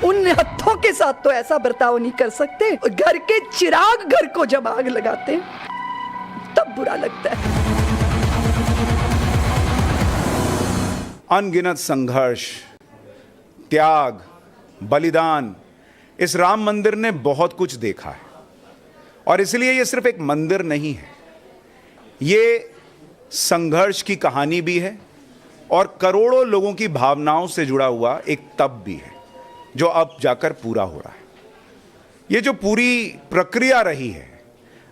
उन हत्थों के साथ तो ऐसा बर्ताव नहीं कर सकते। घर के चिराग घर को जब आग लगाते तब बुरा लगता है। अनगिनत संघर्ष, त्याग, बलिदान, इस राम मंदिर ने बहुत कुछ देखा है। और इसलिए ये सिर्फ एक मंदिर नहीं है, ये संघर्ष की कहानी भी है और करोड़ों लोगों की भावनाओं से जुड़ा हुआ एक तप भी है जो अब जाकर पूरा हो रहा है। ये जो पूरी प्रक्रिया रही है,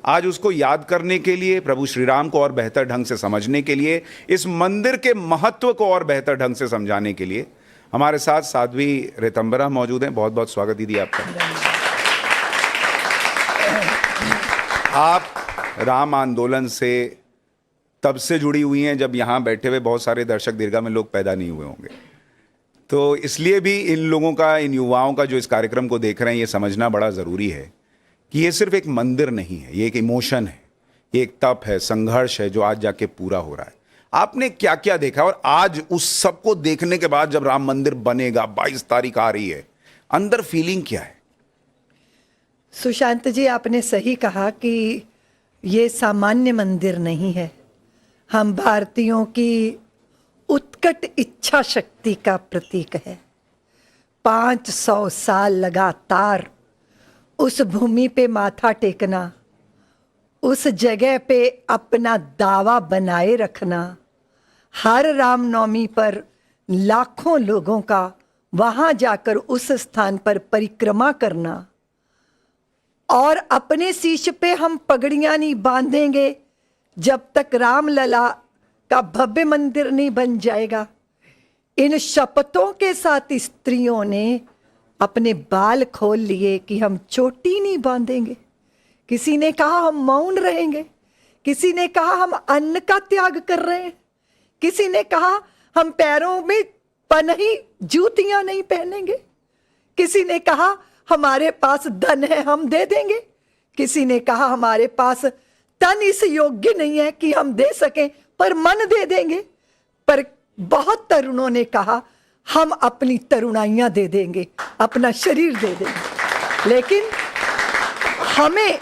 आज उसको याद करने के लिए, प्रभु श्री राम को और बेहतर ढंग से समझने के लिए, इस मंदिर के महत्व को और बेहतर ढंग से समझाने के लिए हमारे साथ साध्वी ऋतंबरा मौजूद हैं। बहुत बहुत स्वागत दीदी आपका। आप राम आंदोलन से तब से जुड़ी हुई हैं जब यहाँ बैठे हुए बहुत सारे दर्शक दीर्घा में लोग पैदा नहीं हुए होंगे। तो इसलिए भी इन लोगों का, इन युवाओं का जो इस कार्यक्रम को देख रहे हैं, ये समझना बड़ा ज़रूरी है कि ये सिर्फ एक मंदिर नहीं है, ये एक इमोशन है, ये एक तप है, संघर्ष है जो आज जाके पूरा हो रहा है। आपने क्या क्या देखा और आज उस सब को देखने के बाद जब राम मंदिर बनेगा, 22 तारीख आ रही है, अंदर फीलिंग क्या है? सुशांत जी, आपने सही कहा कि ये सामान्य मंदिर नहीं है। हम भारतीयों की उत्कट इच्छा शक्ति का प्रतीक है। 500 साल लगातार उस भूमि पे माथा टेकना, उस जगह पे अपना दावा बनाए रखना, हर रामनवमी पर लाखों लोगों का वहाँ जाकर उस स्थान पर परिक्रमा करना, और अपने शीश पे हम पगड़ियाँ नहीं बांधेंगे जब तक रामलला का भव्य मंदिर नहीं बन जाएगा। इन शपथों के साथ स्त्रियों ने अपने बाल खोल लिए कि हम चोटी नहीं बांधेंगे। किसी ने कहा हम मौन रहेंगे, किसी ने कहा हम अन्न का त्याग कर रहे हैं, किसी ने कहा हम पैरों में पनही जूतियां नहीं पहनेंगे, किसी ने कहा हमारे पास धन है हम दे देंगे, किसी ने कहा हमारे पास तन इस योग्य नहीं है कि हम दे सकें पर मन दे देंगे। पर बहुत तरुणों ने कहा हम अपनी तरुणाइयां दे देंगे, अपना शरीर दे देंगे। लेकिन हमें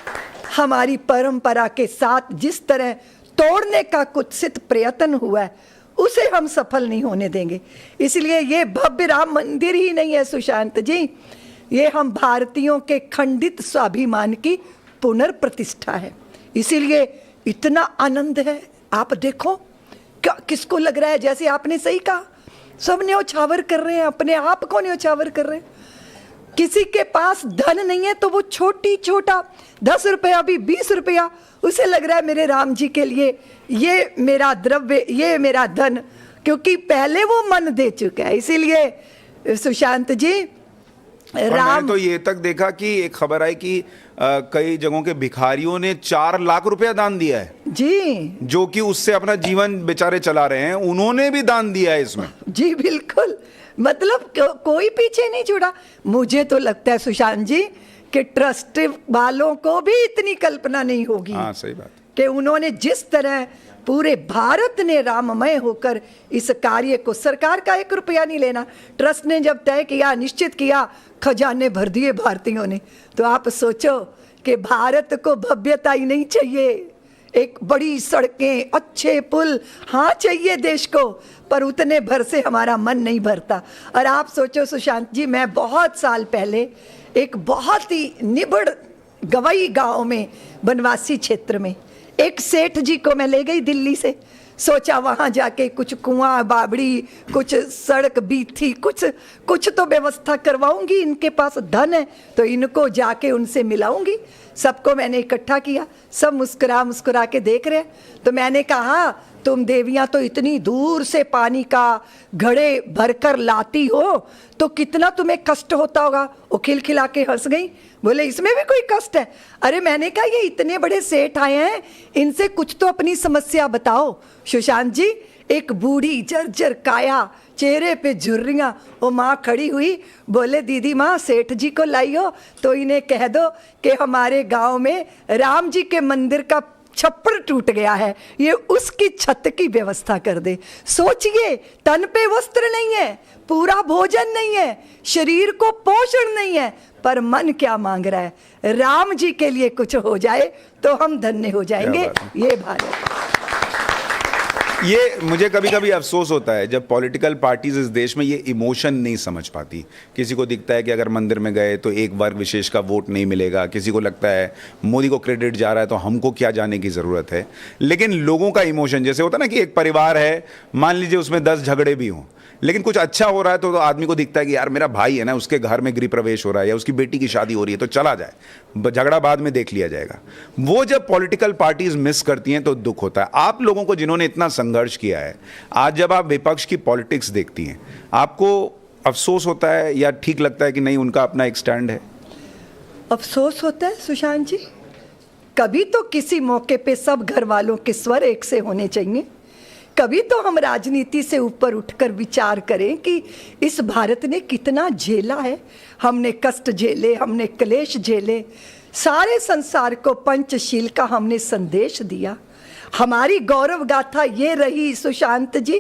हमारी परंपरा के साथ जिस तरह तोड़ने का कुत्सित प्रयत्न हुआ है, उसे हम सफल नहीं होने देंगे। इसलिए ये भव्य राम मंदिर ही नहीं है सुशांत जी, ये हम भारतीयों के खंडित स्वाभिमान की पुनर्प्रतिष्ठा है। इसीलिए इतना आनंद है। आप देखो किसको लग रहा है, जैसे आपने सही कहा, सब न्योछावर कर रहे हैं, अपने आप को न्योछावर कर रहे हैं। किसी के पास धन नहीं है तो वो छोटा 10 रुपया भी 20 रुपया, उसे लग रहा है मेरे राम जी के लिए ये मेरा द्रव्य, ये मेरा धन, क्योंकि पहले वो मन दे चुका है। इसीलिए सुशांत जी, मैंने तो ये तक देखा कि एक खबर आई कि कई जगहों के भिखारियों ने 4 लाख रुपया दान दिया है जी, जो कि उससे अपना जीवन बेचारे चला रहे हैं, उन्होंने भी दान दिया है इसमें। जी बिल्कुल, मतलब कोई पीछे नहीं छुड़ा। मुझे तो लगता है सुशांत जी कि ट्रस्ट वालों को भी इतनी कल्पना नहीं होगी। हाँ, सही बात कि उन्होंने जिस तरह पूरे भारत ने राममय होकर इस कार्य को, सरकार का 1 रुपया नहीं लेना, ट्रस्ट ने जब तय किया, निश्चित किया, खजाने भर दिए भारतीयों ने। तो आप सोचो कि भारत को भव्यता ही नहीं चाहिए, एक बड़ी सड़कें, अच्छे पुल, हाँ चाहिए देश को, पर उतने भर से हमारा मन नहीं भरता। और आप सोचो सुशांत जी, मैं बहुत साल पहले एक बहुत ही निबड़ गवई गांव में, बनवासी क्षेत्र में, एक सेठ जी को मैं ले गई दिल्ली से। सोचा वहाँ जाके कुछ कुआं बाबड़ी, कुछ सड़क बीथी, कुछ तो व्यवस्था करवाऊंगी, इनके पास धन है तो इनको जाके उनसे मिलाऊंगी। सबको मैंने इकट्ठा किया, सब मुस्कुरा के देख रहे हैं। तो मैंने कहा तुम देवियां तो इतनी दूर से पानी का घड़े भरकर लाती हो, तो कितना तुम्हें कष्ट होता होगा। वो खिलखिला के हंस गई, बोले इसमें भी कोई कष्ट है? अरे मैंने कहा ये इतने बड़े सेठ आए हैं, इनसे कुछ तो अपनी समस्या बताओ। सुशांत जी, एक बूढ़ी जर्जर काया, चेहरे पे झुर्रियां, वो माँ खड़ी हुई, बोले दीदी माँ सेठ जी को लाई हो तो इन्हें कह दो कि हमारे गांव में राम जी के मंदिर का छप्पर टूट गया है, ये उसकी छत की व्यवस्था कर दे। सोचिए, तन पे वस्त्र नहीं है, पूरा भोजन नहीं है, शरीर को पोषण नहीं है, पर मन क्या मांग रहा है? राम जी के लिए कुछ हो जाए तो हम धन्य हो जाएंगे। ये भारत। ये मुझे कभी कभी अफसोस होता है जब पॉलिटिकल पार्टीज इस देश में ये इमोशन नहीं समझ पाती। किसी को दिखता है कि अगर मंदिर में गए तो एक वर्ग विशेष का वोट नहीं मिलेगा, किसी को लगता है मोदी को क्रेडिट जा रहा है तो हमको क्या जाने की ज़रूरत है। लेकिन लोगों का इमोशन जैसे होता है ना कि एक परिवार है, मान लीजिए उसमें 10 झगड़े भी हों, लेकिन कुछ अच्छा हो रहा है तो आदमी को दिखता है कि यार मेरा भाई है ना, उसके घर में गृह प्रवेश हो रहा है या उसकी बेटी की शादी हो रही है तो चला जाए, झगड़ा बाद में देख लिया जाएगा। वो जब पॉलिटिकल पार्टीज मिस करती हैं तो दुख होता है। आप लोगों को जिन्होंने इतना संघर्ष किया है, आज जब आप विपक्ष की पॉलिटिक्स देखती हैं, आपको अफसोस होता है या ठीक लगता है कि नहीं उनका अपना एक स्टैंड है? अफसोस होता है सुशांत जी। कभी तो किसी मौके पे सब घर वालों के स्वर एक से होने चाहिए। कभी तो हम राजनीति से ऊपर उठकर विचार करें कि इस भारत ने कितना झेला है। हमने कष्ट झेले, हमने क्लेश झेले, सारे संसार को पंचशील का हमने संदेश दिया। हमारी गौरव गाथा ये रही सुशांत जी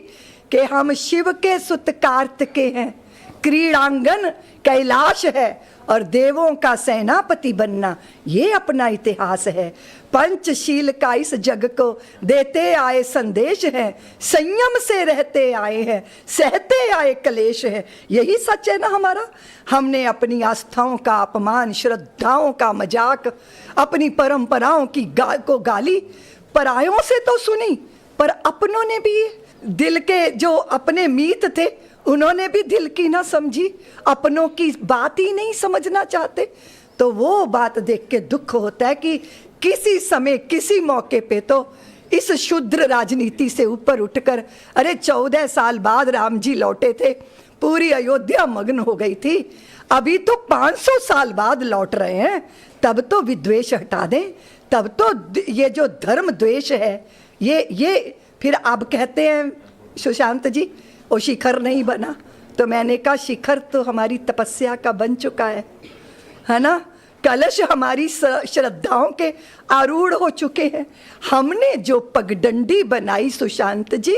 कि हम शिव के सुत कार्तिकेय हैं, क्रीड़ांगन कैलाश है और देवों का सेनापति बनना ये अपना इतिहास है। पंचशील का इस जग को देते आए संदेश है, संयम से रहते आए हैं, सहते आए क्लेश है। यही सच है ना हमारा। हमने अपनी आस्थाओं का अपमान, श्रद्धाओं का मजाक, अपनी परंपराओं की को गाली परायों से तो सुनी, पर अपनों ने भी दिल के जो अपने मीत थे उन्होंने भी दिल की ना समझी, अपनों की बात ही नहीं समझना चाहते। तो वो बात देख के दुख होता है कि किसी समय किसी मौके पे तो इस शुद्र राजनीति से ऊपर उठकर, अरे 14 साल बाद राम जी लौटे थे, पूरी अयोध्या मग्न हो गई थी, अभी तो 500 साल बाद लौट रहे हैं, तब तो विद्वेष हटा दें, तब तो ये जो धर्म द्वेष है ये फिर अब कहते हैं सुशांत जी वो शिखर नहीं बना, तो मैंने कहा शिखर तो हमारी तपस्या का बन चुका है ना। कलश हमारी श्रद्धाओं के आरूढ़ हो चुके हैं। हमने जो पगडंडी बनाई सुशांत जी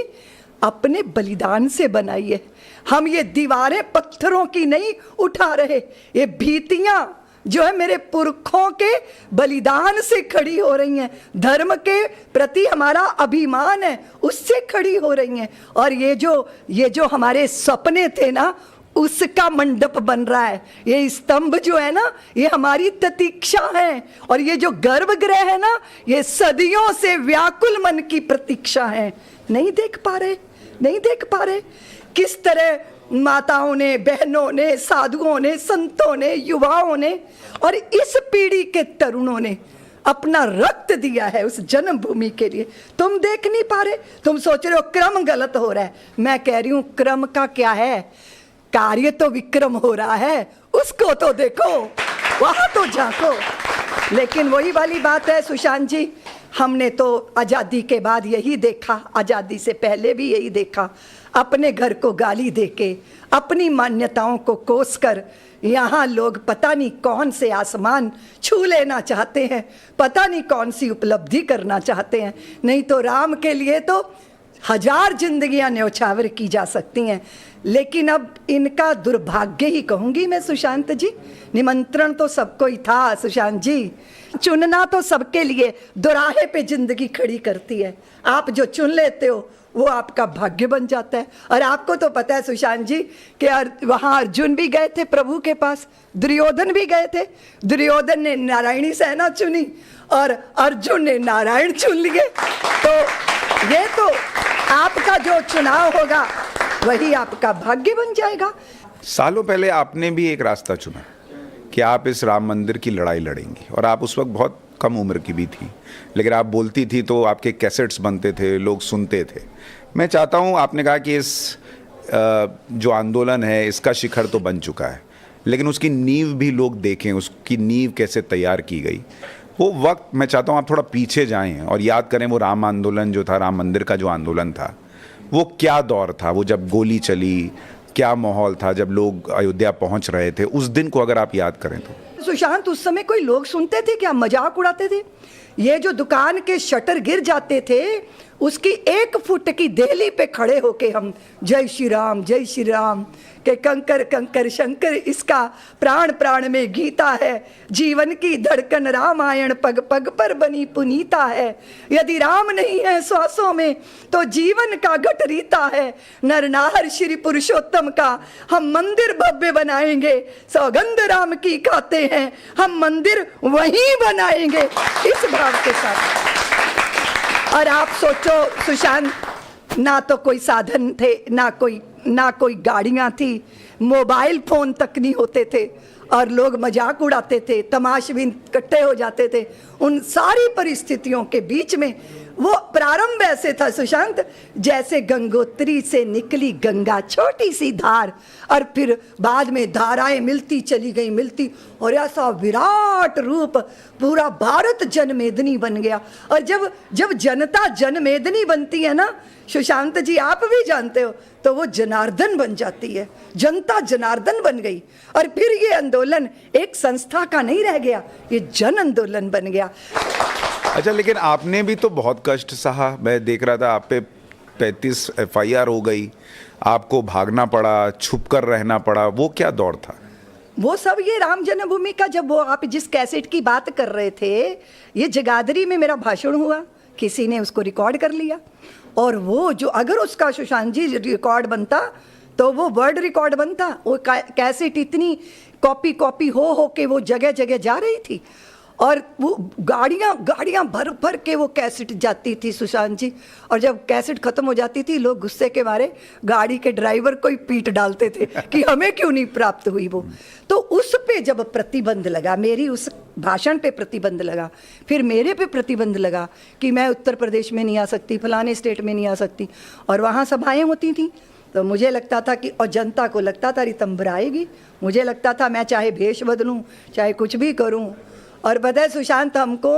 अपने बलिदान से बनाई है। हम ये दीवारें पत्थरों की नहीं उठा रहे, ये भीतियां जो है मेरे पुरखों के बलिदान से खड़ी हो रही हैं, धर्म के प्रति हमारा अभिमान है उससे खड़ी हो रही हैं। और ये जो हमारे सपने थे ना उसका मंडप बन रहा है। ये स्तंभ जो है ना ये हमारी प्रतीक्षा है, और ये जो गर्भगृह है ना ये सदियों से व्याकुल मन की प्रतीक्षा है। नहीं देख पा रहे किस तरह माताओं ने, बहनों ने, साधुओं ने, संतों ने, युवाओं ने और इस पीढ़ी के तरुणों ने अपना रक्त दिया है उस जन्मभूमि के लिए। तुम देख नहीं पा रहे, तुम सोच रहे हो क्रम गलत हो रहा है। मैं कह रही हूं क्रम का क्या है, कार्य तो विक्रम हो रहा है, उसको तो देखो, वहां तो झांको। लेकिन वही वाली बात है सुशांत जी, हमने तो आज़ादी के बाद यही देखा, आज़ादी से पहले भी यही देखा, अपने घर को गाली देके, अपनी मान्यताओं को कोसकर यहाँ लोग पता नहीं कौन से आसमान छू लेना चाहते हैं, पता नहीं कौन सी उपलब्धि करना चाहते हैं। नहीं तो राम के लिए तो 1000 जिंदगियां न्यौछावर की जा सकती हैं। लेकिन अब इनका दुर्भाग्य ही कहूंगी मैं सुशांत जी। निमंत्रण तो सबको ही था सुशांत जी, चुनना तो सबके लिए दोराहे पे जिंदगी खड़ी करती है। आप जो चुन लेते हो वो आपका भाग्य बन जाता है। और आपको तो पता है सुशांत जी कि वहां अर्जुन भी गए थे प्रभु के पास, दुर्योधन भी गए थे। दुर्योधन ने नारायणी सेना चुनी और अर्जुन ने नारायण चुन लिए। तो ये तो आपका जो चुनाव होगा वही आपका भाग्य बन जाएगा। सालों पहले आपने भी एक रास्ता चुना कि आप इस राम मंदिर की लड़ाई लड़ेंगी, और आप उस वक्त बहुत कम उम्र की भी थी, लेकिन आप बोलती थी तो आपके कैसेट्स बनते थे, लोग सुनते थे। मैं चाहता हूं, आपने कहा कि इस जो आंदोलन है इसका शिखर तो बन चुका है, लेकिन उसकी नींव भी लोग देखें, उसकी नींव कैसे तैयार की गई। वो वक्त मैं चाहता हूं आप थोड़ा पीछे जाएं और याद करें वो राम आंदोलन जो था, राम मंदिर का जो आंदोलन था, वो क्या दौर था, वो जब गोली चली, क्या माहौल था जब लोग अयोध्या पहुंच रहे थे, उस दिन को अगर आप याद करें तो। सुशांत, उस समय कोई लोग सुनते थे क्या? मजाक उड़ाते थे। ये जो दुकान के शटर गिर जाते थे, उसकी 1 फुट की देहली पे खड़े होके हम जय श्री राम के कंकर कंकर शंकर, इसका प्राण प्राण में गीता है, जीवन की धड़कन रामायण पग पग पर बनी पुनीता है, यदि राम नहीं है श्वासों में तो जीवन का घट रीता है, नर नाहर श्री पुरुषोत्तम का हम मंदिर भव्य बनाएंगे, सौगंध राम की खाते हैं हम मंदिर वहीं बनाएंगे, इस भाव के साथ। और आप सोचो सुशांत, ना तो कोई साधन थे, ना कोई गाड़ियां थी, मोबाइल फोन तक नहीं होते थे, और लोग मजाक उड़ाते थे, तमाशबीन इकट्ठे हो जाते थे। उन सारी परिस्थितियों के बीच में वो प्रारंभ ऐसे था सुशांत, जैसे गंगोत्री से निकली गंगा, छोटी सी धार, और फिर बाद में धाराएं मिलती चली गई, मिलती, और ऐसा विराट रूप पूरा भारत जनमेदनी बन गया। और जब जनता जनमेदनी बनती है ना सुशांत जी, आप भी जानते हो, तो वो जनार्दन बन जाती है, जनता जनार्दन बन गई। और फिर ये आंदोलन एक संस्था का नहीं रह गया, ये जन आंदोलन बन गया। अच्छा, लेकिन आपने भी तो बहुत कष्ट सहा। मैं देख रहा था आप पे 35 FIR हो गई, आपको भागना पड़ा, छुप कर रहना पड़ा, वो क्या दौर था? वो सब ये राम जन्मभूमि का, जब वो आप जिस कैसेट की बात कर रहे थे, ये जगाधरी में मेरा भाषण हुआ, किसी ने उसको रिकॉर्ड कर लिया, और वो जो अगर उसका सुशांत जी रिकॉर्ड बनता तो वो वर्ल्ड रिकॉर्ड बनता। वो कैसेट इतनी कॉपी हो के वो जगह जगह जा रही थी, और वो गाड़ियाँ भर भर के वो कैसेट जाती थी सुशांत जी। और जब कैसेट खत्म हो जाती थी, लोग गुस्से के मारे गाड़ी के ड्राइवर को ही पीट डालते थे कि हमें क्यों नहीं प्राप्त हुई वो। तो उस पे जब प्रतिबंध लगा, मेरी उस भाषण पे प्रतिबंध लगा, फिर मेरे पे प्रतिबंध लगा कि मैं उत्तर प्रदेश में नहीं आ सकती, फलाने स्टेट में नहीं आ सकती, और वहाँ सभाएं होती थी, तो मुझे लगता था कि, और जनता को लगता था रितंबर आएगी, मुझे लगता था मैं चाहे भेष बदलूँ, चाहे कुछ भी करूँ। और पता है सुशांत, हमको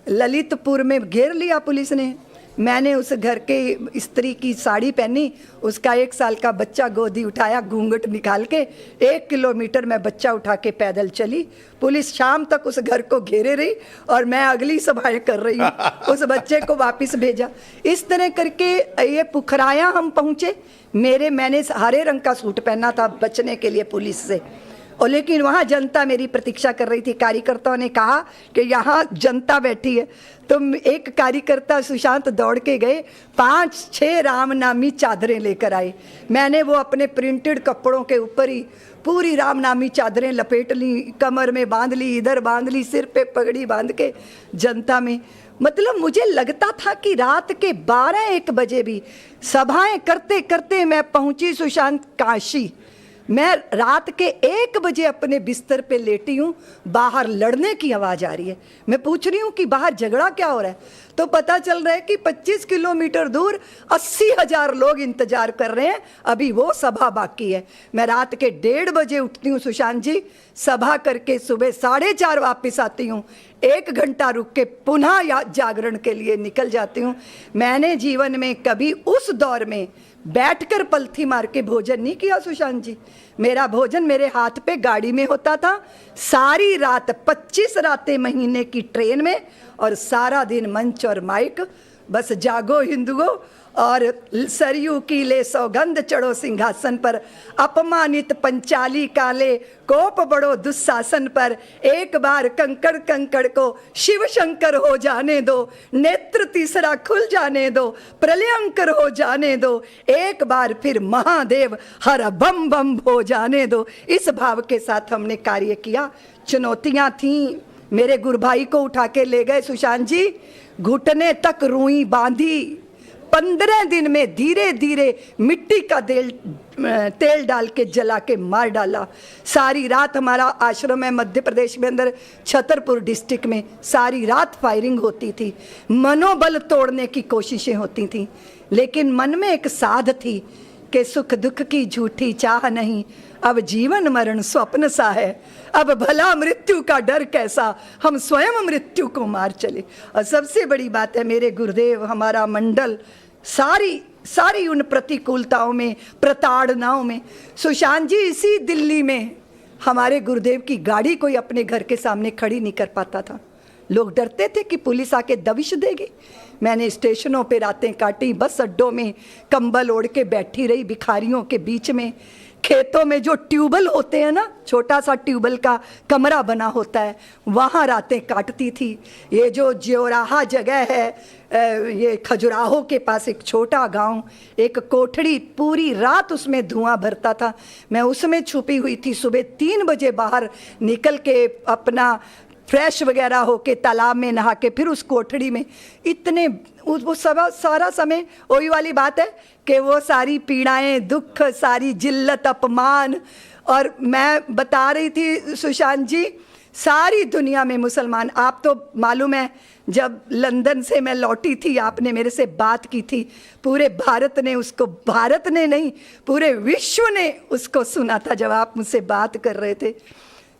ललितपुर में घेर लिया पुलिस ने। मैंने उस घर के स्त्री की साड़ी पहनी, उसका 1 साल का बच्चा गोदी उठाया, घूंघट निकाल के 1 किलोमीटर में बच्चा उठा के पैदल चली। पुलिस शाम तक उस घर को घेरे रही, और मैं अगली सभाएं कर रही हूँ, उस बच्चे को वापस भेजा। इस तरह करके ये पुखराया हम पहुँचे। मैंने हरे रंग का सूट पहना था बचने के लिए पुलिस से, और लेकिन वहाँ जनता मेरी प्रतीक्षा कर रही थी। कार्यकर्ताओं ने कहा कि यहाँ जनता बैठी है, तो एक कार्यकर्ता सुशांत दौड़ के गए, 5-6 रामनामी चादरें लेकर आए। मैंने वो अपने प्रिंटेड कपड़ों के ऊपर ही पूरी रामनामी चादरें लपेट ली, कमर में बांध ली, इधर बांध ली, सिर पे पगड़ी बांध के जनता में। मतलब मुझे लगता था कि रात के 12-1 बजे भी सभाएं करते करते मैं पहुंची सुशांत काशी। मैं रात के 1 बजे अपने बिस्तर पे लेटी हूँ, बाहर लड़ने की आवाज़ आ रही है। मैं पूछ रही हूँ कि बाहर झगड़ा क्या हो रहा है, तो पता चल रहा है कि 25 किलोमीटर दूर 80,000 लोग इंतजार कर रहे हैं, अभी वो सभा बाकी है। मैं रात के 1:30 बजे उठती हूँ सुशांत जी, सभा करके सुबह 4:30 वापस आती हूँ, 1 घंटा रुक के पुनः जागरण के लिए निकल जाती हूँ। मैंने जीवन में कभी उस दौर में बैठकर पलथी मार के भोजन नहीं किया सुशांत जी। मेरा भोजन मेरे हाथ पे गाड़ी में होता था, सारी रात 25 रातें महीने की ट्रेन में, और सारा दिन मंच और माइक, बस जागो हिंदुओं, और सरयू की ले सौगंध चढ़ो सिंहासन पर, अपमानित पंचाली काले कोप बड़ो दुस्शासन पर, एक बार कंकड़ कंकड़ को शिव शंकर हो जाने दो, नेत्र तीसरा खुल जाने दो, प्रलयंकर हो जाने दो, एक बार फिर महादेव हर बम बम हो जाने दो। इस भाव के साथ हमने कार्य किया। चुनौतियां थीं, मेरे गुरभाई को उठा के ले गए सुशांत जी, घुटने तक रुई बांधी, 15 दिन में धीरे धीरे मिट्टी का तेल डाल के जला के मार डाला। सारी रात हमारा आश्रम है मध्य प्रदेश में अंदर छतरपुर डिस्ट्रिक्ट में, सारी रात फायरिंग होती थी, मनोबल तोड़ने की कोशिशें होती थी, लेकिन मन में एक साध थी कि सुख दुख की झूठी चाह नहीं, अब जीवन मरण स्वप्न सा है, अब भला मृत्यु का डर कैसा, हम स्वयं मृत्यु को मार चले। और सबसे बड़ी बात है, मेरे गुरुदेव, हमारा मंडल, सारी उन प्रतिकूलताओं में, प्रताड़नाओं में, सुशांत जी इसी दिल्ली में हमारे गुरुदेव की गाड़ी कोई अपने घर के सामने खड़ी नहीं कर पाता था। लोग डरते थे कि पुलिस आके दबिश देगी। मैंने स्टेशनों पे रातें काटी, बस अड्डों में कंबल ओढ़ के बैठी रही भिखारियों के बीच में। खेतों में जो ट्यूबवेल होते हैं ना, छोटा सा ट्यूबवेल का कमरा बना होता है, वहाँ रातें काटती थी। ये जो ज्योराहा जगह है, ये खजुराहो के पास एक छोटा गांव, एक कोठड़ी, पूरी रात उसमें धुआं भरता था। मैं उसमें छुपी हुई थी। सुबह 3 बजे बाहर निकल के अपना फ्रेश वगैरह होके तालाब में नहा के फिर उस कोठड़ी में इतने वो सारा समय वही वाली बात है कि वो सारी पीड़ाएं, दुख, सारी जिल्लत, अपमान। और मैं बता रही थी सुशांत जी, सारी दुनिया में मुसलमान, आप तो मालूम है जब लंदन से मैं लौटी थी आपने मेरे से बात की थी, पूरे भारत ने उसको, भारत ने नहीं पूरे विश्व ने उसको सुना था जब आप मुझसे बात कर रहे थे।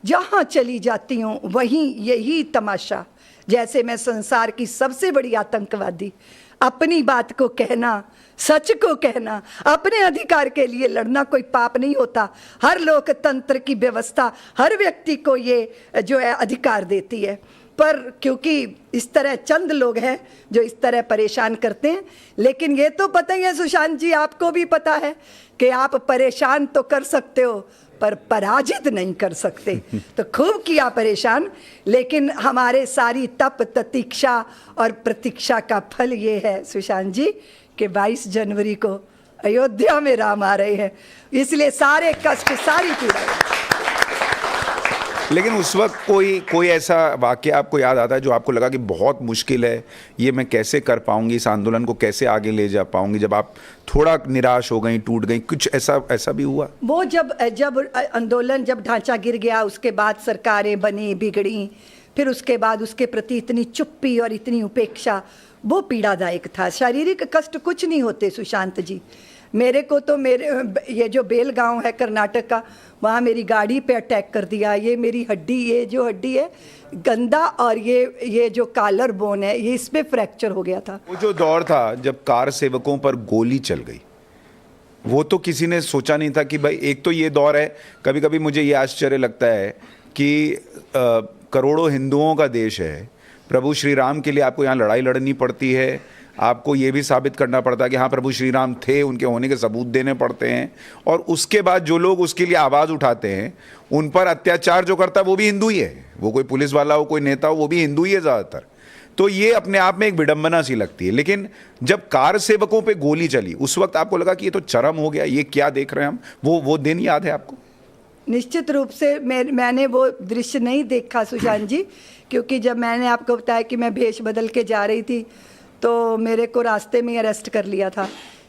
जहाँ चली जाती हूँ वहीं यही तमाशा, जैसे मैं संसार की सबसे बड़ी आतंकवादी। अपनी बात को कहना, सच को कहना, अपने अधिकार के लिए लड़ना कोई पाप नहीं होता। हर लोकतंत्र की व्यवस्था हर व्यक्ति को ये जो है अधिकार देती है। पर क्योंकि इस तरह चंद लोग हैं जो इस तरह परेशान करते हैं, लेकिन ये तो पता ही है सुशांत जी, आपको भी पता है कि आप परेशान तो कर सकते हो पर पराजित नहीं कर सकते। तो खूब किया परेशान, लेकिन हमारे सारी तप, प्रतीक्षा और प्रतीक्षा का फल ये है सुशांत जी कि 22 जनवरी को अयोध्या में राम आ रहे हैं। इसलिए सारे कष्ट, सारी पीड़ा। लेकिन उस वक्त कोई ऐसा वाक्य आपको याद आता है जो आपको लगा कि बहुत मुश्किल है, ये मैं कैसे कर पाऊंगी, इस आंदोलन को कैसे आगे ले जा पाऊंगी, जब आप थोड़ा निराश हो गई, टूट गई, कुछ ऐसा भी हुआ? वो जब आंदोलन, जब ढांचा गिर गया, उसके बाद सरकारें बनी, बिगड़ी, फिर उसके बाद उसके प्रति इतनी चुप्पी और इतनी उपेक्षा, वो पीड़ादायक था। शारीरिक कष्ट कुछ नहीं होते सुशांत जी। मेरे को तो ये जो बेल गांव है कर्नाटक का, वहाँ मेरी गाड़ी पे अटैक कर दिया। ये मेरी हड्डी, ये जो हड्डी है गंदा, और ये जो कॉलर बोन है, ये इस पे फ्रैक्चर हो गया था। वो जो दौर था जब कार सेवकों पर गोली चल गई, वो तो किसी ने सोचा नहीं था कि भाई, एक तो ये दौर है, कभी कभी मुझे ये आश्चर्य लगता है कि करोड़ों हिंदुओं का देश है, प्रभु श्री राम के लिए आपको यहाँ लड़ाई लड़नी पड़ती है, आपको ये भी साबित करना पड़ता है कि हाँ प्रभु श्री राम थे, उनके होने के सबूत देने पड़ते हैं, और उसके बाद जो लोग उसके लिए आवाज़ उठाते हैं, उन पर अत्याचार जो करता है वो भी हिंदू ही है, वो कोई पुलिस वाला हो, कोई नेता हो, वो भी हिंदू ही है ज़्यादातर। तो ये अपने आप में एक विडंबना सी लगती है। लेकिन जब कार सेवकों पे गोली चली, उस वक्त आपको लगा कि ये तो चरम हो गया, ये क्या देख रहे हैं हम? वो दिन याद है आपको? निश्चित रूप से मैंने वो दृश्य नहीं देखा सुशांत जी, क्योंकि जब मैंने आपको बताया कि मैं भेष बदल के जा रही थी तो मेरे को रास्ते में अरेस्ट कर लिया था।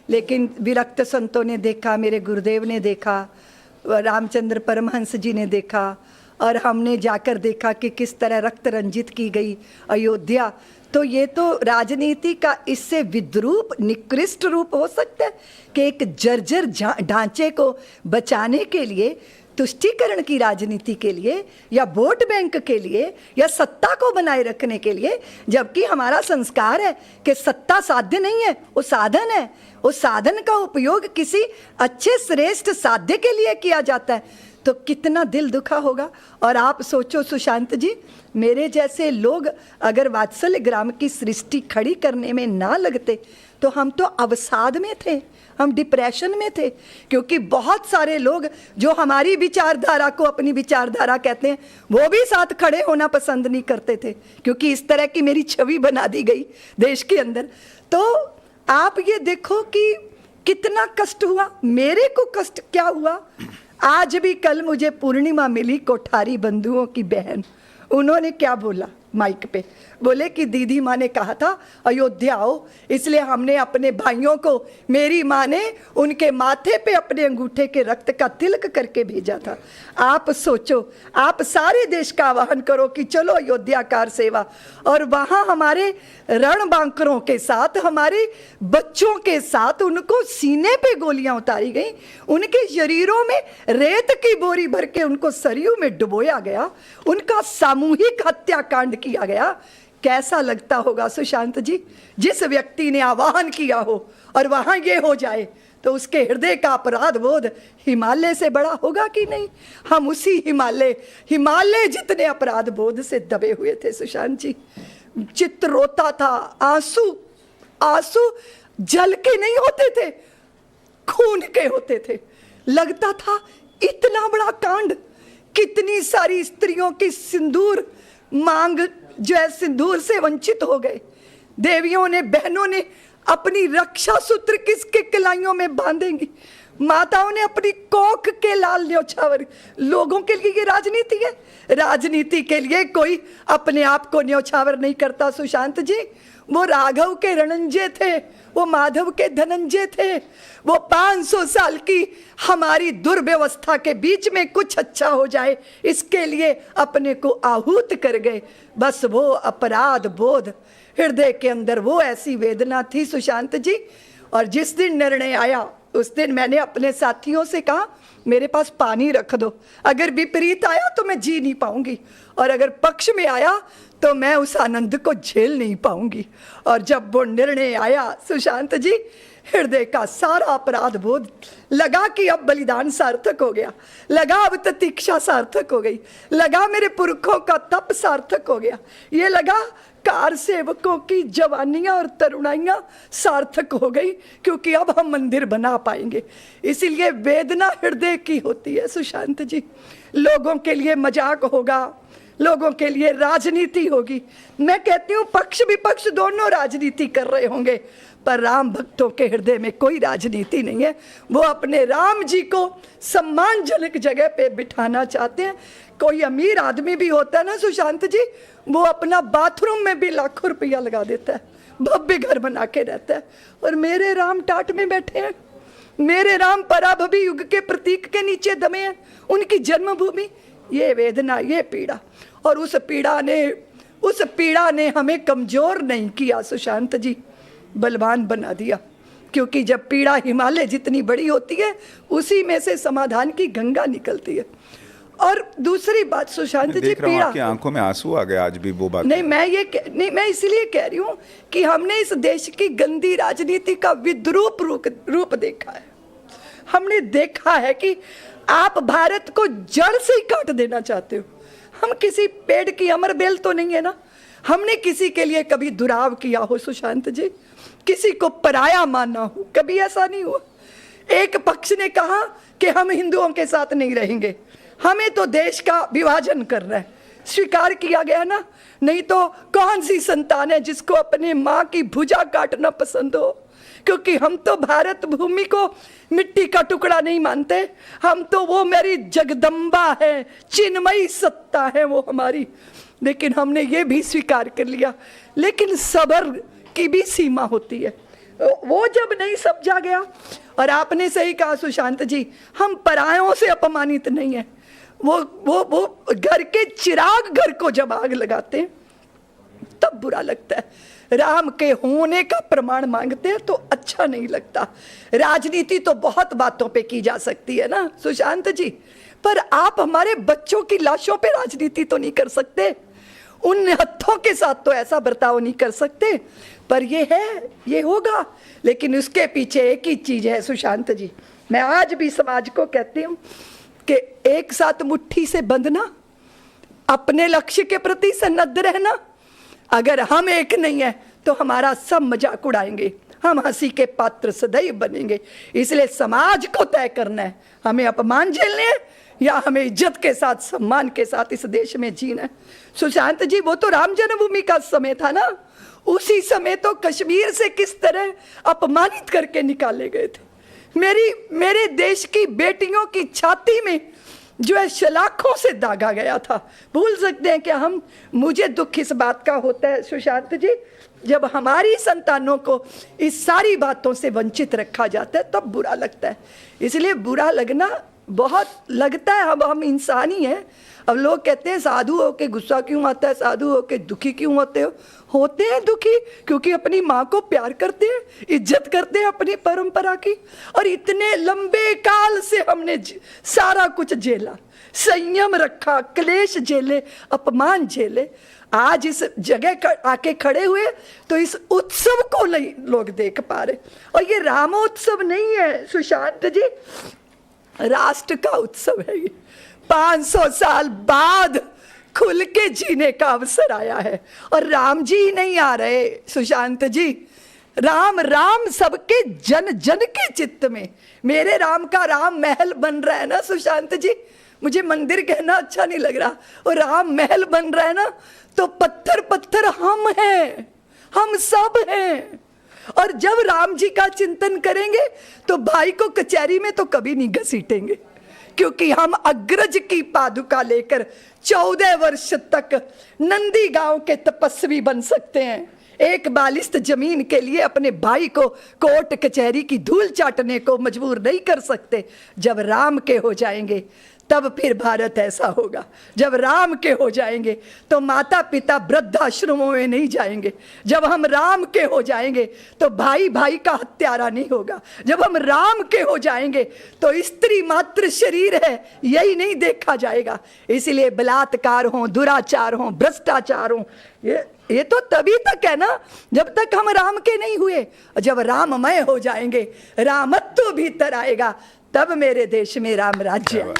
लेकिन विरक्त संतों ने देखा, मेरे गुरुदेव ने देखा, रामचंद्र परमहंस जी ने देखा, और हमने जाकर देखा कि किस तरह रक्त रंजित की गई अयोध्या। तो ये तो राजनीति का इससे विद्रूप, निकृष्ट रूप हो सकता है कि एक जर्जर ढांचे को बचाने के लिए, तुष्टीकरण की राजनीति के लिए, या वोट बैंक के लिए, या सत्ता को बनाए रखने के लिए, जबकि हमारा संस्कार है कि सत्ता साध्य नहीं है, वो साधन है। उस साधन का उपयोग किसी अच्छे श्रेष्ठ साध्य के लिए किया जाता है। तो कितना दिल दुखा होगा। और आप सोचो सुशांत जी, मेरे जैसे लोग अगर वात्सल्य ग्राम की सृष्टि खड़ी करने में ना लगते तो हम तो अवसाद में थे, हम डिप्रेशन में थे। क्योंकि बहुत सारे लोग जो हमारी विचारधारा को अपनी विचारधारा कहते हैं, वो भी साथ खड़े होना पसंद नहीं करते थे, क्योंकि इस तरह की मेरी छवि बना दी गई देश के अंदर। तो आप ये देखो कि कितना कष्ट हुआ। मेरे को कष्ट क्या हुआ, आज भी कल मुझे पूर्णिमा मिली, कोठारी बंधुओं की बहन, उन्होंने क्या बोला माइक पे, बोले कि दीदी माँ ने कहा था अयोध्या आओ, इसलिए हमने अपने भाइयों को, मेरी माँ ने उनके माथे पे अपने अंगूठे के रक्त का तिलक करके भेजा था। आप सोचो, आप सारे देश का आह्वान करो कि चलो अयोध्या कार सेवा, और वहाँ हमारे रणबांकरों के साथ, हमारे बच्चों के साथ उनको सीने पे गोलियां उतारी गई, उनके शरीरों में रेत की बोरी भर के उनको सरयू में डुबोया गया, उनका सामूहिक हत्याकांड किया गया। कैसा लगता होगा सुशांत जी, जिस व्यक्ति ने आह्वान किया हो और वहां ये हो जाए, तो उसके हृदय का अपराध बोध हिमालय से बड़ा होगा कि नहीं? हम उसी हिमालय जितने अपराध बोध से दबे हुए थे सुशांत जी। चित्त रोता था, आंसू जल के नहीं होते थे, खून के होते थे। लगता था इतना बड़ा कांड, कितनी सारी स्त्रियों की सिंदूर मांग जो है सिंदूर से वंचित हो गए। देवियों ने, बहनों ने अपनी रक्षा सूत्र किसके कलाइयों में बांधेंगी? माताओं ने अपनी कोख के लाल न्योछावर। लोगों के लिए ये राजनीति है? राजनीति के लिए कोई अपने आप को न्योछावर नहीं करता सुशांत जी। वो राघव के रणंजय थे, वो माधव के धनंजय थे। वो 500 साल की हमारी दुर्व्यवस्था के बीच में कुछ अच्छा हो जाए इसके लिए अपने को आहूत कर गए। बस वो अपराध बोध हृदय के अंदर, वो ऐसी वेदना थी सुशांत जी। और जिस दिन निर्णय आया उस दिन मैंने अपने साथियों से कहा मेरे पास पानी रख दो, अगर विपरीत आया तो मैं जी नहीं पाऊंगी, और अगर पक्ष में आया तो मैं उस आनंद को झेल नहीं पाऊंगी। और जब वो निर्णय आया सुशांत जी, हृदय का सारा अपराध बोध लगा कि अब बलिदान सार्थक हो गया, लगा अब प्रतीक्षा सार्थक हो गई, लगा मेरे पुरखों का तप सार्थक हो गया, ये लगा कार सेवकों की जवानियां और तरुणाइयां सार्थक हो गई, क्योंकि अब हम मंदिर बना पाएंगे। इसीलिए वेदना हृदय की होती है सुशांत जी। लोगों के लिए मजाक होगा, लोगों के लिए राजनीति होगी। मैं कहती हूँ पक्ष विपक्ष दोनों राजनीति कर रहे होंगे, पर राम भक्तों के हृदय में कोई राजनीति नहीं है। वो अपने राम जी को सम्मानजनक जगह पे बिठाना चाहते हैं। कोई अमीर आदमी भी होता है ना सुशांत जी, वो अपना बाथरूम में भी लाखों रुपया लगा देता है, भव्य घर बना के रहता है। और मेरे राम टाट में बैठे हैं, मेरे राम पराभवी युग के प्रतीक के नीचे दमे हैं, उनकी जन्मभूमि। ये वेदना, ये पीड़ा, और उस पीड़ा ने हमें कमजोर नहीं किया सुशांत जी, बलवान बना दिया। क्योंकि जब पीड़ा हिमालय जितनी बड़ी होती है उसी में से समाधान की गंगा निकलती है। और दूसरी बात सुशांत जी, पीड़ा, आपकी आंखों में आंसू आ गए आज भी वो बात नहीं, मैं इसलिए कह रही हूँ कि हमने इस देश की गंदी राजनीति का विद्रूप रूप देखा है। हमने देखा है कि आप भारत को जड़ से ही काट देना चाहते हो। हम किसी पेड़ की अमर बेल तो नहीं है ना। हमने किसी के लिए कभी दुराव किया हो सुशांत जी, किसी को पराया माना हो, कभी ऐसा नहीं हुआ। एक पक्ष ने कहा कि हम हिंदुओं के साथ नहीं रहेंगे, हमें तो देश का विभाजन करना है, स्वीकार किया गया ना। नहीं तो कौन सी संतान है जिसको अपने माँ की भुजा काटना पसंद हो? क्योंकि हम तो भारत भूमि को मिट्टी का टुकड़ा नहीं मानते, हम तो वो मेरी जगदम्बा है, चिन्मयी सत्ता है वो हमारी। लेकिन हमने ये भी स्वीकार कर लिया। लेकिन सब्र की भी सीमा होती है, वो जब नहीं समझा गया। और आपने सही कहा सुशांत जी, हम परायों से अपमानित नहीं है। वो घर के चिराग घर को जब आग लगाते हैं तब बुरा लगता है। राम के होने का प्रमाण मांगते हैं तो अच्छा नहीं लगता। राजनीति तो बहुत बातों पे की जा सकती है ना सुशांत जी, पर आप हमारे बच्चों की लाशों पे राजनीति तो नहीं कर सकते, उन हत्थों के साथ तो ऐसा बर्ताव नहीं कर सकते। पर ये है, ये होगा। लेकिन उसके पीछे एक ही चीज है सुशांत जी, मैं आज भी समाज को कहती हूँ कि एक साथ मुट्ठी से बंधना, अपने लक्ष्य के प्रति सन्नद्ध रहना। अगर हम एक नहीं है तो हमारा सब मजाक उड़ाएंगे, हम हंसी के पात्र सदैव बनेंगे। इसलिए समाज को तय करना है, हमें अपमान झेलने हैं या हमें इज्जत के साथ, सम्मान के साथ इस देश में जीना है। सुशांत जी, वो तो राम जन्मभूमि का समय था ना, उसी समय तो कश्मीर से किस तरह अपमानित करके निकाले गए थे। मेरे देश की बेटियों की छाती में जो है शलाखों से दागा गया था। भूल सकते हैं क्या हम? मुझे दुख इस बात का होता है सुशांत जी, जब हमारी संतानों को इस सारी बातों से वंचित रखा जाता है तब बुरा लगता है। इसलिए बुरा लगना बहुत लगता है, अब हम इंसान ही हैं। अब लोग कहते हैं साधु होके गुस्सा क्यों आता है, साधु होके दुखी क्यों होते हो? होते हैं दुखी क्योंकि अपनी माँ को प्यार करते हैं, इज्जत करते हैं अपनी परंपरा की। और इतने लंबे काल से हमने सारा कुछ झेला, संयम रखा, क्लेश झेले, अपमान झेले, आज इस जगह आके खड़े हुए तो इस उत्सव को नहीं लोग देख पा रहे। और ये रामोत्सव नहीं है सुशांत जी, राष्ट्र का उत्सव है ये। 500 साल बाद खुल के जीने का अवसर आया है और राम जी ही नहीं आ रहे सुशांत जी, राम राम सबके जन जन के चित्त में। मेरे राम का राम महल बन रहा है ना सुशांत जी, मुझे मंदिर कहना अच्छा नहीं लग रहा, और राम महल बन रहा है ना, तो पत्थर पत्थर हम हैं, हम सब हैं। और जब राम जी का चिंतन करेंगे तो भाई को कचहरी में तो कभी नहीं घसीटेंगे, क्योंकि हम अग्रज की पादुका लेकर 14 वर्ष तक नंदी गांव के तपस्वी बन सकते हैं। एक बालिस्त जमीन के लिए अपने भाई को कोर्ट कचहरी की धूल चाटने को मजबूर नहीं कर सकते। जब राम के हो जाएंगे तब फिर भारत ऐसा होगा। जब राम के हो जाएंगे तो माता पिता वृद्धाश्रमों में नहीं जाएंगे। जब हम राम के हो जाएंगे तो भाई भाई का हत्यारा नहीं होगा। जब हम राम के हो जाएंगे तो स्त्री मात्र शरीर है यही नहीं देखा जाएगा। इसलिए बलात्कार हो, दुराचार हो, भ्रष्टाचार हो, ये तो तभी तक है ना जब तक हम राम के नहीं हुए। जब राममय हो जाएंगे, रामत्व भीतर आएगा, तब मेरे देश में राम राज्य है।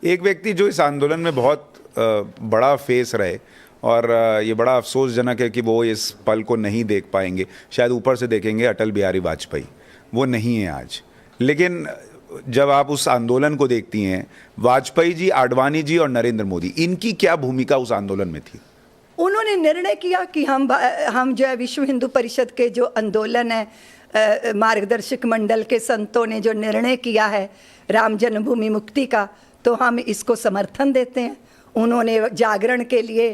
एक व्यक्ति जो इस आंदोलन में बहुत बड़ा फेस रहे, और ये बड़ा अफसोसजनक है कि वो इस पल को नहीं देख पाएंगे, शायद ऊपर से देखेंगे, अटल बिहारी वाजपेयी। वो नहीं है आज, लेकिन जब आप उस आंदोलन को देखती हैं, वाजपेयी जी, आडवाणी जी और नरेंद्र मोदी, इनकी क्या भूमिका उस आंदोलन में थी? उन्होंने निर्णय किया कि हम जो है विश्व हिंदू परिषद के जो आंदोलन है, मार्गदर्शक मंडल के संतों ने जो निर्णय किया है राम जन्मभूमि मुक्ति का, तो हम इसको समर्थन देते हैं। उन्होंने जागरण के लिए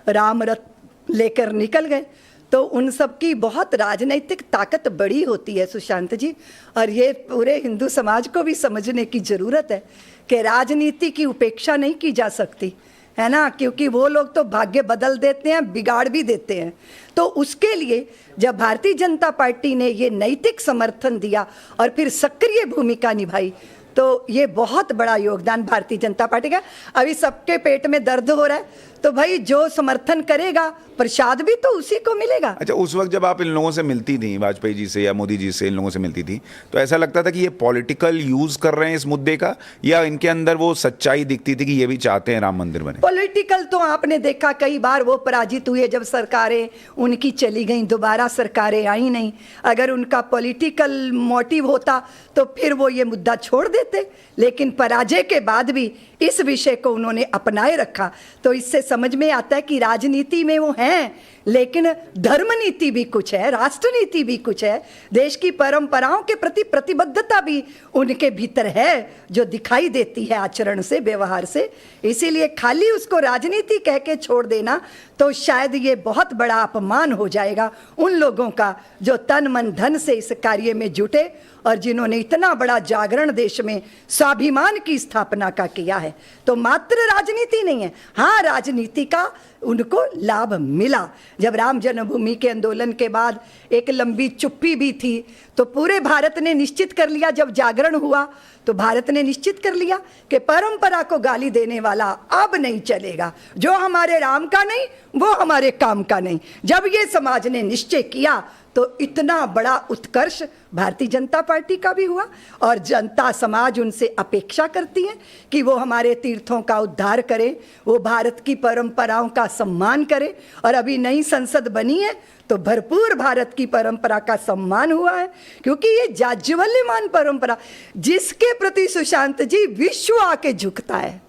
राम रथ लेकर निकल गए, तो उन सब की बहुत राजनीतिक ताकत बड़ी होती है सुशांत जी, और ये पूरे हिंदू समाज को भी समझने की ज़रूरत है कि राजनीति की उपेक्षा नहीं की जा सकती, है ना, क्योंकि वो लोग तो भाग्य बदल देते हैं, बिगाड़ भी देते हैं। तो उसके लिए जब भारतीय जनता पार्टी ने ये नैतिक समर्थन दिया और फिर सक्रिय भूमिका निभाई, तो ये बहुत बड़ा योगदान भारतीय जनता पार्टी का। अभी सबके पेट में दर्द हो रहा है, तो भाई जो समर्थन करेगा प्रसाद भी तो उसी को मिलेगा। अच्छा, उस वक्त जब आप इन लोगों से मिलती थी, वाजपेयी जी से या मोदी जी से, इन लोगों से मिलती थी, तो ऐसा लगता था कि ये पॉलिटिकल यूज कर रहे हैं इस मुद्दे का, या इनके अंदर वो सच्चाई दिखती थी कि ये भी चाहते हैं राम मंदिर बने? पॉलिटिकल तो आपने देखा कई बार वो पराजित हुए जब सरकारें उनकी चली गई, दोबारा सरकारें आई नहीं। अगर उनका पॉलिटिकल मोटिव होता तो फिर वो ये मुद्दा छोड़ देते, लेकिन पराजय के बाद भी इस विषय को उन्होंने अपनाए रखा। तो इससे समझ में आता है कि राजनीति में वो हैं, लेकिन धर्म नीति भी कुछ है, राष्ट्र नीति भी कुछ है, देश की परंपराओं के प्रति प्रतिबद्धता भी उनके भीतर है, जो दिखाई देती है आचरण से, व्यवहार से। इसीलिए खाली उसको राजनीति कह के छोड़ देना तो शायद ये बहुत बड़ा अपमान हो जाएगा उन लोगों का जो तन मन धन से इस कार्य में जुटे और जिन्होंने इतना बड़ा जागरण देश में स्वाभिमान की स्थापना का किया है। तो मात्र राजनीति नहीं है, हाँ राजनीति का उनको लाभ मिला। जब राम जन्मभूमि के आंदोलन के बाद एक लंबी चुप्पी भी थी, तो पूरे भारत ने निश्चित कर लिया, जब जागरण हुआ तो भारत ने निश्चित कर लिया कि परंपरा को गाली देने वाला अब नहीं चलेगा, जो हमारे राम का नहीं वो हमारे काम का नहीं। जब ये समाज ने निश्चय किया तो इतना बड़ा उत्कर्ष भारतीय जनता पार्टी का भी हुआ, और जनता समाज उनसे अपेक्षा करती है कि वो हमारे तीर्थों का उद्धार करे, वो भारत की परंपराओं का सम्मान करे। और अभी नई संसद बनी है तो भरपूर भारत की परंपरा का सम्मान हुआ है, क्योंकि ये जाज्वल्यमान परंपरा जिसके प्रति सुशांत जी विश्व आके झुकता है।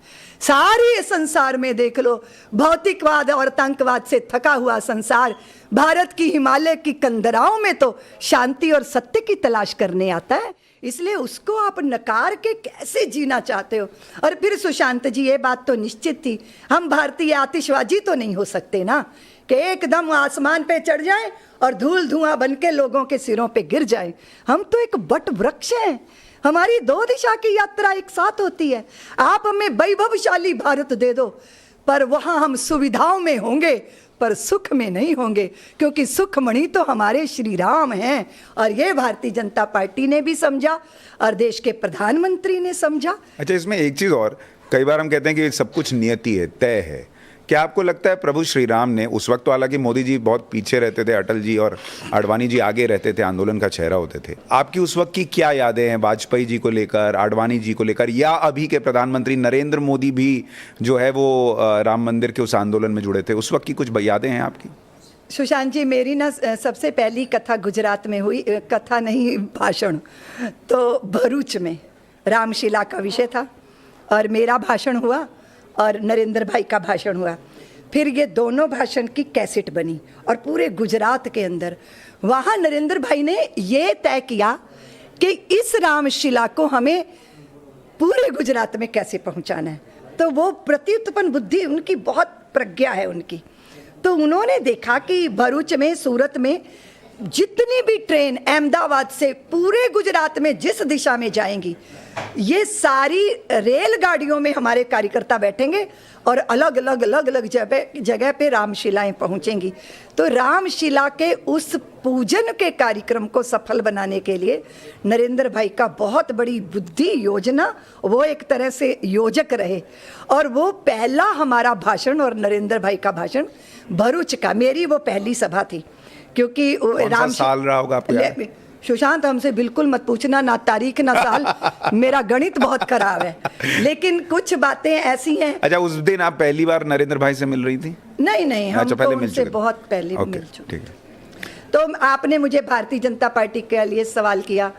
सारे संसार में देख लो, भौतिकवाद और आतंकवाद से थका हुआ संसार भारत की हिमालय की कंदराओं में तो शांति और सत्य की तलाश करने आता है। इसलिए उसको आप नकार के कैसे जीना चाहते हो? और फिर सुशांत जी ये बात तो निश्चित थी, हम भारतीय आतिशबाजी तो नहीं हो सकते ना कि एकदम आसमान पे चढ़ जाएं और धूल धुआं बन के लोगों के सिरों पे गिर जाएं। हम तो एक वट वृक्ष हैं, हमारी दो दिशा की यात्रा एक साथ होती है। आप हमें वैभवशाली भारत दे दो, पर वहां हम सुविधाओं में होंगे पर सुख में नहीं होंगे, क्योंकि सुखमणि तो हमारे श्री राम हैं। और ये भारतीय जनता पार्टी ने भी समझा और देश के प्रधानमंत्री ने समझा। अच्छा, इसमें एक चीज़ और, कई बार हम कहते हैं कि सब कुछ नियति है, तय है। क्या आपको लगता है प्रभु श्री राम ने उस वक्त, तो हालांकि मोदी जी बहुत पीछे रहते थे, अटल जी और आडवाणी जी आगे रहते थे, आंदोलन का चेहरा होते थे, आपकी उस वक्त की क्या यादें हैं वाजपेयी जी को लेकर, आडवाणी जी को लेकर, या अभी के प्रधानमंत्री नरेंद्र मोदी भी जो है वो राम मंदिर के उस आंदोलन में जुड़े थे, उस वक्त की कुछ यादें हैं आपकी? सुशांत जी, मेरी ना सबसे पहली कथा गुजरात में हुई, कथा नहीं भाषण, तो भरूच में रामशिला का विषय था और मेरा भाषण हुआ और नरेंद्र भाई का भाषण हुआ। फिर ये दोनों भाषण की कैसेट बनी और पूरे गुजरात के अंदर वहाँ नरेंद्र भाई ने ये तय किया कि इस रामशिला को हमें पूरे गुजरात में कैसे पहुँचाना है। तो वो प्रत्युत्पन्न बुद्धि उनकी, बहुत प्रज्ञा है उनकी। तो उन्होंने देखा कि भरूच में, सूरत में जितनी भी ट्रेन अहमदाबाद से पूरे गुजरात में जिस दिशा में जाएंगी, ये सारी रेलगाड़ियों में हमारे कार्यकर्ता बैठेंगे और अलग अलग जगह पे रामशिलाएं पहुंचेंगी। तो रामशिला के उस पूजन के कार्यक्रम को सफल बनाने के लिए नरेंद्र भाई का बहुत बड़ी बुद्धि, योजना, वो एक तरह से योजक रहे। और वो पहला हमारा भाषण और नरेंद्र भाई का भाषण भरूच का, मेरी वो पहली सभा थी। क्योंकि राम साल रहा होगा आपको? सुशांत, हमसे बिल्कुल मत पूछना, ना तारीख ना साल, मेरा गणित बहुत खराब है, लेकिन कुछ बातें ऐसी हैं। अच्छा, उस दिन आप पहली बार नरेंद्र भाई से मिल रही थी? नहीं, हम तो उनसे बहुत पहले मिल चुके। तो आपने मुझे भारतीय जनता पार्टी के लिए सवाल किया,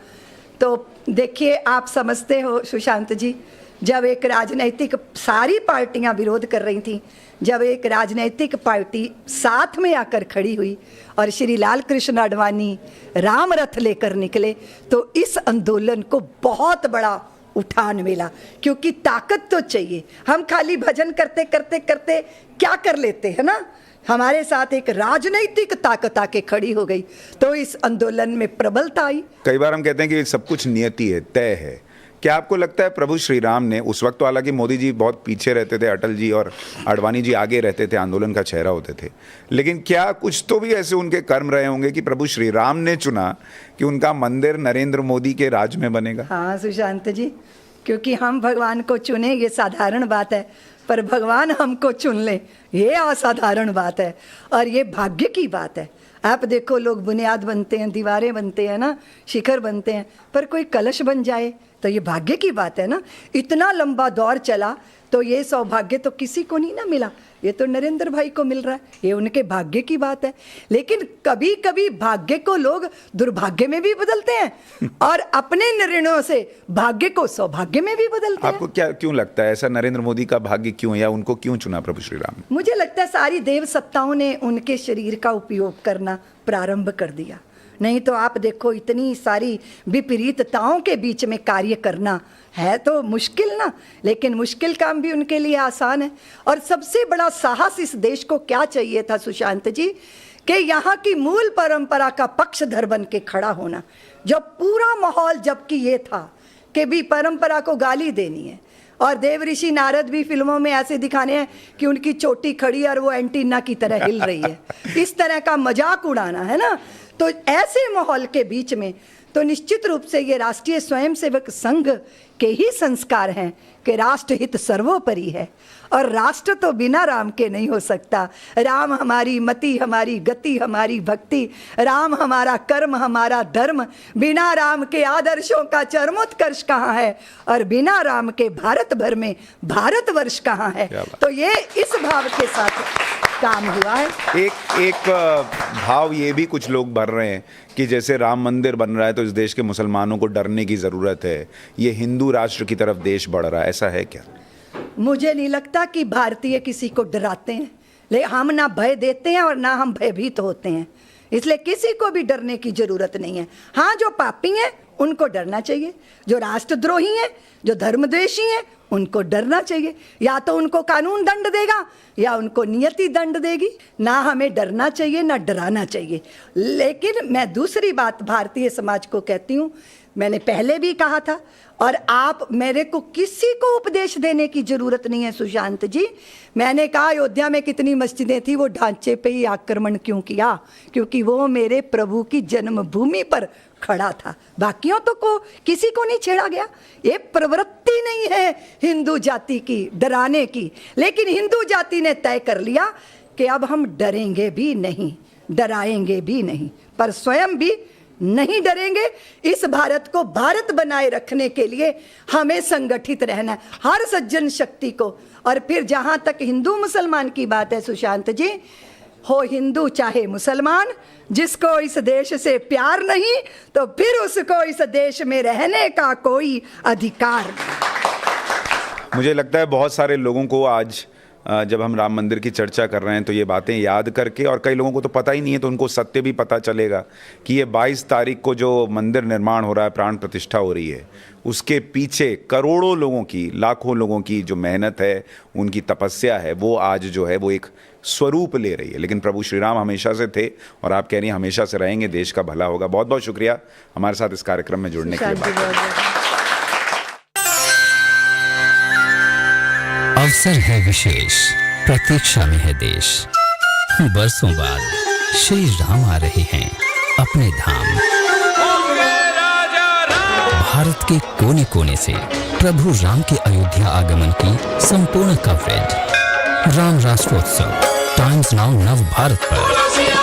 तो देखिए, आप समझते हो सुशांत जी, जब एक राजनीतिक, सारी पार्टियां विरोध कर रही थी, जब एक राजनीतिक पार्टी साथ में आकर खड़ी हुई और श्री लाल कृष्ण आडवाणी राम रथ लेकर निकले, तो इस आंदोलन को बहुत बड़ा उठान मिला। क्योंकि ताकत तो चाहिए, हम खाली भजन करते करते करते क्या कर लेते हैं ना, हमारे साथ एक राजनीतिक ताकत आके खड़ी हो गई, तो इस आंदोलन में प्रबलता आई। कई बार हम कहते हैं कि सब कुछ नियति है, तय है। क्या आपको लगता है प्रभु श्री राम ने उस वक्त, तो हालांकि मोदी जी बहुत पीछे रहते थे, अटल जी और आडवाणी जी आगे रहते थे, आंदोलन का चेहरा होते थे, लेकिन क्या कुछ तो भी ऐसे उनके कर्म रहे होंगे कि प्रभु श्री राम ने चुना कि उनका मंदिर नरेंद्र मोदी के राज में बनेगा? हाँ सुशांत जी, क्योंकि हम भगवान को चुने ये साधारण बात है, पर भगवान हमको चुन ले ये असाधारण बात है और ये भाग्य की बात है। आप देखो, लोग बुनियाद बनते हैं, दीवारें बनते हैं ना, शिखर बनते हैं, पर कोई कलश बन जाए तो ये भाग्य की बात है ना। इतना लंबा दौर चला तो ये सौभाग्य तो किसी को नहीं ना मिला, ये तो नरेंद्र भाई को मिल रहा है, ये उनके भाग्य की बात है। लेकिन कभी कभी भाग्य को लोग दुर्भाग्य में भी बदलते हैं और अपने निर्णयों से भाग्य को सौभाग्य में भी बदलते हैं। आपको क्या क्यों लगता है ऐसा, नरेंद्र मोदी का भाग्य क्यों, या उनको क्यों चुना प्रभु श्री राम? मुझे लगता है सारी देव सत्ताओं ने उनके शरीर का उपयोग करना प्रारंभ कर दिया। नहीं तो आप देखो, इतनी सारी विपरीतताओं के बीच में कार्य करना है तो मुश्किल ना, लेकिन मुश्किल काम भी उनके लिए आसान है। और सबसे बड़ा साहस इस देश को क्या चाहिए था सुशांत जी, कि यहाँ की मूल परंपरा का पक्षधर बन के खड़ा होना। जब पूरा माहौल, जबकि ये था कि भी परंपरा को गाली देनी है, और देव ऋषि नारद भी फिल्मों में ऐसे दिखाने हैं कि उनकी चोटी खड़ी और वो एंटीना की तरह हिल रही है, इस तरह का मजाक उड़ाना है ना। तो ऐसे माहौल के बीच में तो निश्चित रूप से ये राष्ट्रीय स्वयंसेवक संघ के ही संस्कार हैं कि राष्ट्र हित सर्वोपरि है और राष्ट्र तो बिना राम के नहीं हो सकता। राम हमारी मति, हमारी गति, हमारी भक्ति, राम हमारा कर्म, हमारा धर्म। बिना राम के आदर्शों का चरमोत्कर्ष कहाँ है और बिना राम के भारत भर में भारतवर्ष कहाँ है। तो ये इस भाव के साथ काम हुआ है। एक भाव ये भी कुछ लोग भर रहे हैं कि जैसे राम मंदिर बन रहा है तो इस देश के मुसलमानों को डरने की ज़रूरत है, ये हिंदू राष्ट्र की तरफ देश बढ़ रहा है, ऐसा है क्या? मुझे नहीं लगता कि भारतीय किसी को डराते हैं, लेकिन हम ना भय देते हैं और ना हम भयभीत होते हैं, इसलिए किसी को भी डरने की जरूरत नहीं है। हाँ, जो पापी हैं उनको डरना चाहिए, जो राष्ट्रद्रोही हैं, जो धर्मद्वेषी हैं, उनको डरना चाहिए। या तो उनको कानून दंड देगा या उनको नियति दंड देगी। ना हमें डरना चाहिए ना डराना चाहिए। लेकिन मैं दूसरी बात भारतीय समाज को कहती हूँ, मैंने पहले भी कहा था, और आप, मेरे को किसी को उपदेश देने की जरूरत नहीं है सुशांत जी। मैंने कहा अयोध्या में कितनी मस्जिदें थी, वो ढांचे पे ही आक्रमण क्यों किया? क्योंकि वो मेरे प्रभु की जन्मभूमि पर खड़ा था, बाकियों तो को किसी को नहीं छेड़ा गया। ये प्रवृत्ति नहीं है हिंदू जाति की डराने की, लेकिन हिंदू जाति ने तय कर लिया कि अब हम डरेंगे भी नहीं, डराएंगे भी नहीं, पर स्वयं भी नहीं डरेंगे। इस भारत को भारत बनाए रखने के लिए हमें संगठित रहना है, हर सज्जन शक्ति को। और फिर जहां तक हिंदू मुसलमान की बात है सुशांत जी, हो हिंदू चाहे मुसलमान, जिसको इस देश से प्यार नहीं तो फिर उसको इस देश में रहने का कोई अधिकार नहीं। मुझे लगता है बहुत सारे लोगों को आज जब हम राम मंदिर की चर्चा कर रहे हैं तो ये बातें याद करके, और कई लोगों को तो पता ही नहीं है तो उनको सत्य भी पता चलेगा कि ये 22 तारीख को जो मंदिर निर्माण हो रहा है, प्राण प्रतिष्ठा हो रही है, उसके पीछे करोड़ों लोगों की, लाखों लोगों की जो मेहनत है, उनकी तपस्या है, वो आज जो है वो एक स्वरूप ले रही है। लेकिन प्रभु श्री राम हमेशा से थे और आप कह रही हैं हमेशा से रहेंगे, देश का भला होगा। बहुत बहुत शुक्रिया हमारे साथ इस कार्यक्रम में जुड़ने के लिए। अवसर है विशेष, प्रतीक्षा में है देश। बरसों बाद श्री राम आ रहे हैं अपने धाम। भारत के कोने कोने से प्रभु राम के अयोध्या आगमन की संपूर्ण कवरेज। राम राष्ट्रोत्सव टाइम्स नाउ नव भारत पर।